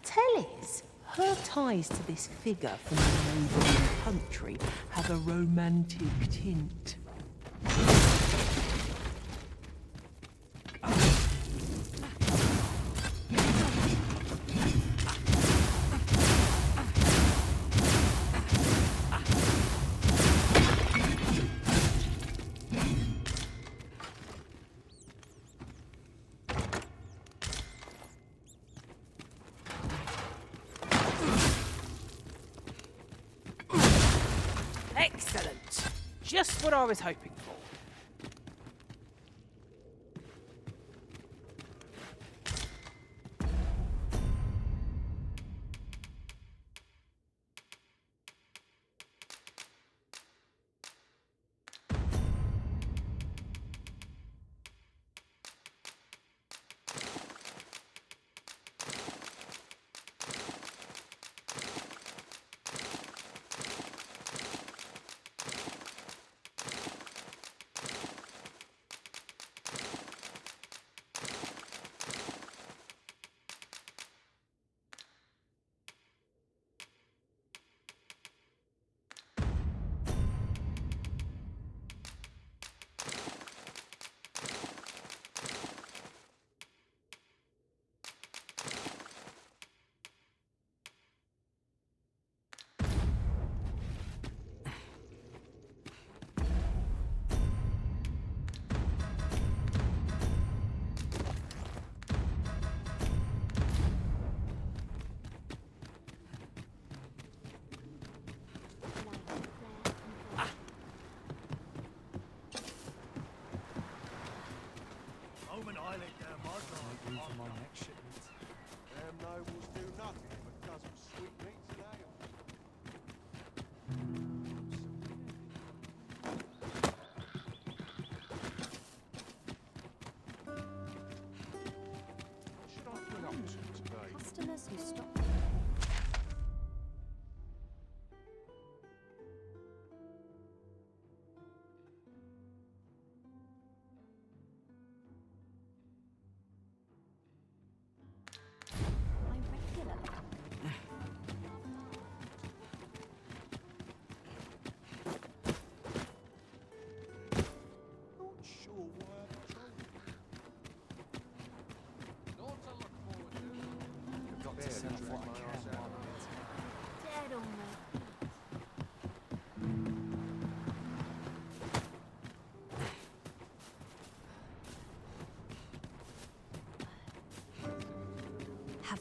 tell us, her ties to this figure from the neighbouring country have a romantic tint. Excellent. Just what I was hoping for.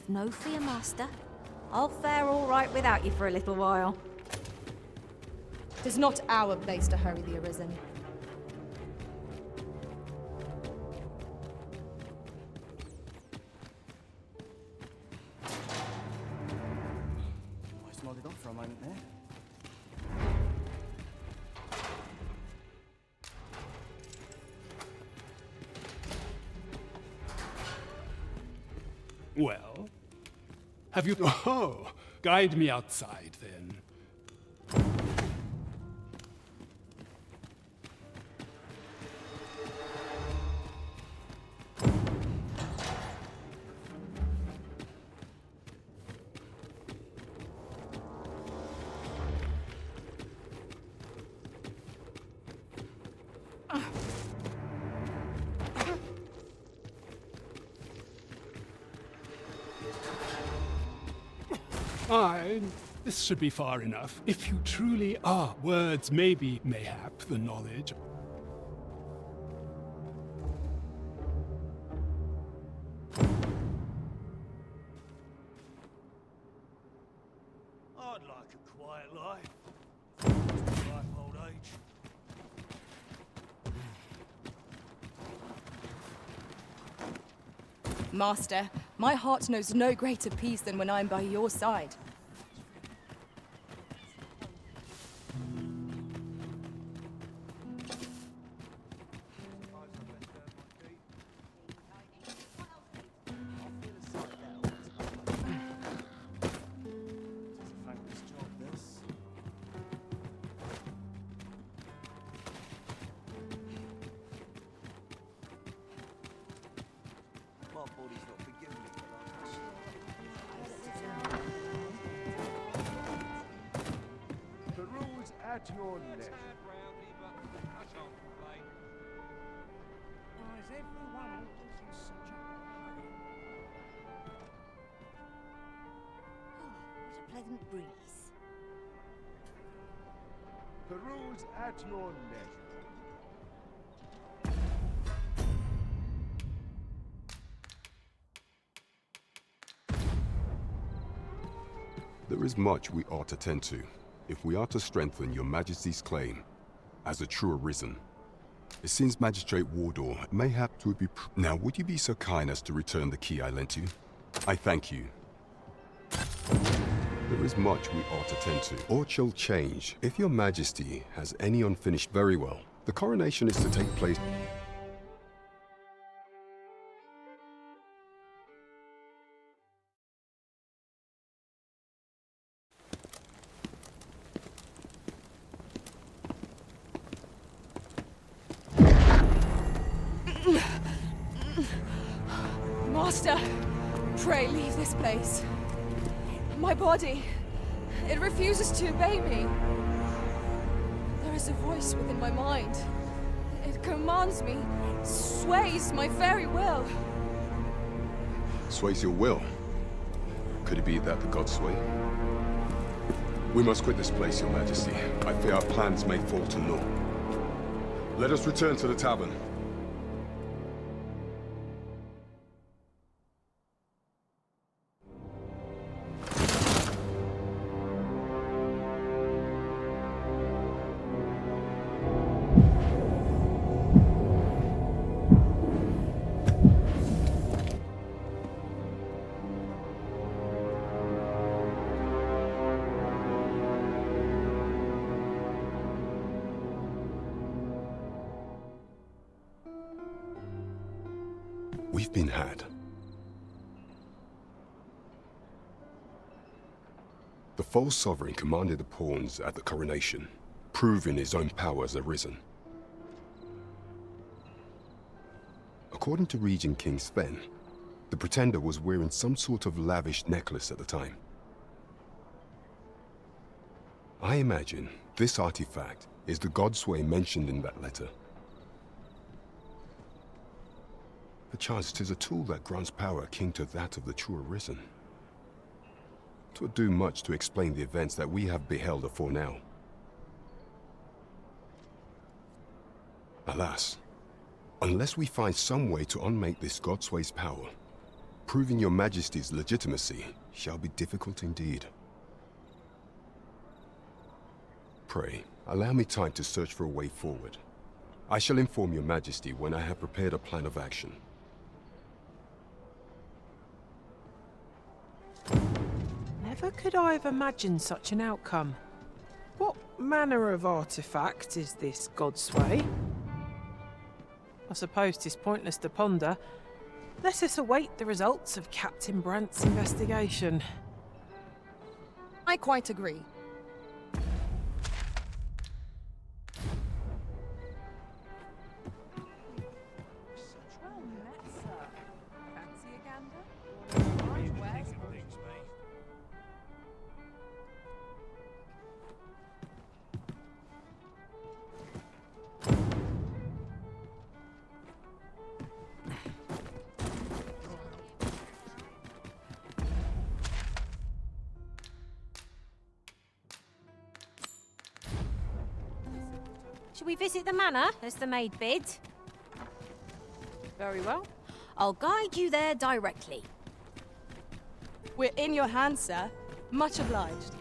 Have no fear, Master. I'll fare all right without you for a little while. It is not our place to hurry the Arisen. I just nodded off for a moment there. Well, have you... Oh, guide me outside, then. Fine. This should be far enough. If you truly are, words may be, mayhap, the knowledge. I'd like a quiet life. Ripe old age. Master, my heart knows no greater peace than when I am by your side. The rules at your leisure. Why is everyone always in such a hurry? Oh, what a pleasant breeze. The rules at your leisure. There is much we ought to tend to, if we are to strengthen your Majesty's claim as a true Arisen. It seems Magistrate Wardor mayhap would be Now, would you be so kind as to return the key I lent you? I thank you. There is much we ought to tend to, or shall change. If your Majesty has any unfinished, very well. The coronation is to take place... Master, pray leave this place. My body, it refuses to obey me. There is a voice within my mind. It commands me, sways my very will. Sways your will? Could it be that the gods sway? We must quit this place, Your Majesty. I fear our plans may fall to naught. Let us return to the tavern. We've been had. The false sovereign commanded the pawns at the coronation, proving his own power as Arisen. According to Regent King Sven, the pretender was wearing some sort of lavish necklace at the time. I imagine this artifact is the Godsway mentioned in that letter. Perchance 'tis a tool that grants power akin to that of the true Arisen. 'Twould do much to explain the events that we have beheld afore now. Alas, unless we find some way to unmake this Godsway's power, Proving your Majesty's legitimacy shall be difficult indeed. Pray, allow me time to search for a way forward. I shall inform your Majesty when I have prepared a plan of action. Never could I have imagined such an outcome. What manner of artifact is this Godsway? I suppose 'tis pointless to ponder. Let us await the results of Captain Brandt's investigation. I quite agree. Shall we visit the manor, as the maid bid? Very well. I'll guide you there directly. We're in your hands, sir. Much obliged.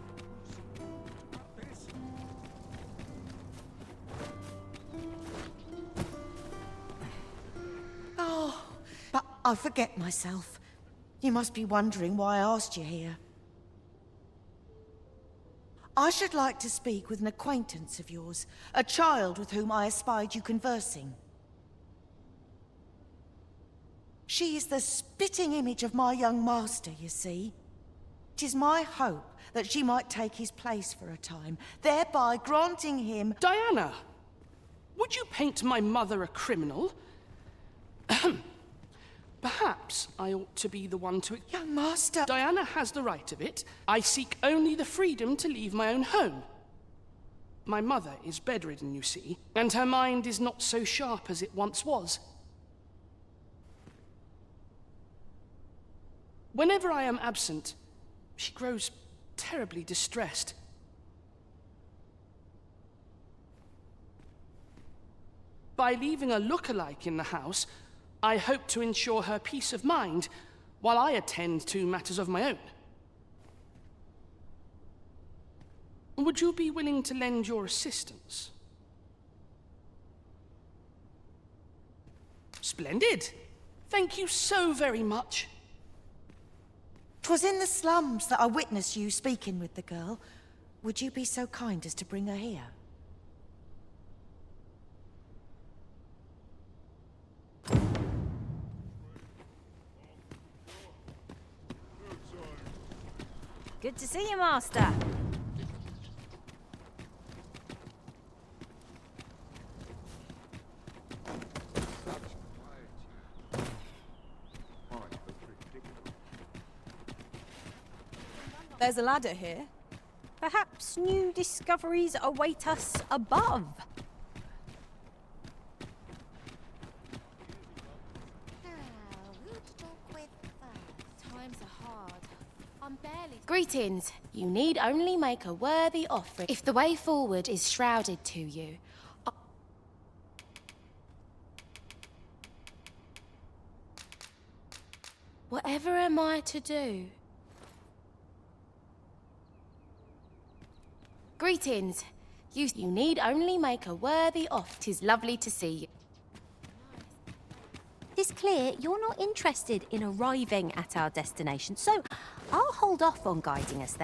Oh, but I forget myself. You must be wondering why I asked you here. I should like to speak with an acquaintance of yours, a child with whom I espied you conversing. She is the spitting image of my young master, you see. 'Tis my hope that she might take his place for a time, thereby granting him— Diana! Would you paint my mother a criminal? Perhaps I ought to be the one to— Young master! Diana has the right of it. I seek only the freedom to leave my own home. My mother is bedridden, you see, and her mind is not so sharp as it once was. Whenever I am absent, she grows terribly distressed. By leaving a look-alike in the house, I hope to ensure her peace of mind while I attend to matters of my own. Would you be willing to lend your assistance? Splendid! Thank you so very much. 'Twas in the slums that I witnessed you speaking with the girl. Would you be so kind as to bring her here? Good to see you, Master. There's a ladder here. Perhaps new discoveries await us above. Times are hard. I'm barely... Greetings. You need only make a worthy offering if the way forward is shrouded to you. Whatever am I to do? Greetings. You need only make a worthy offer. 'Tis lovely to see you. It's clear you're not interested in arriving at our destination, so I'll hold off on guiding us there.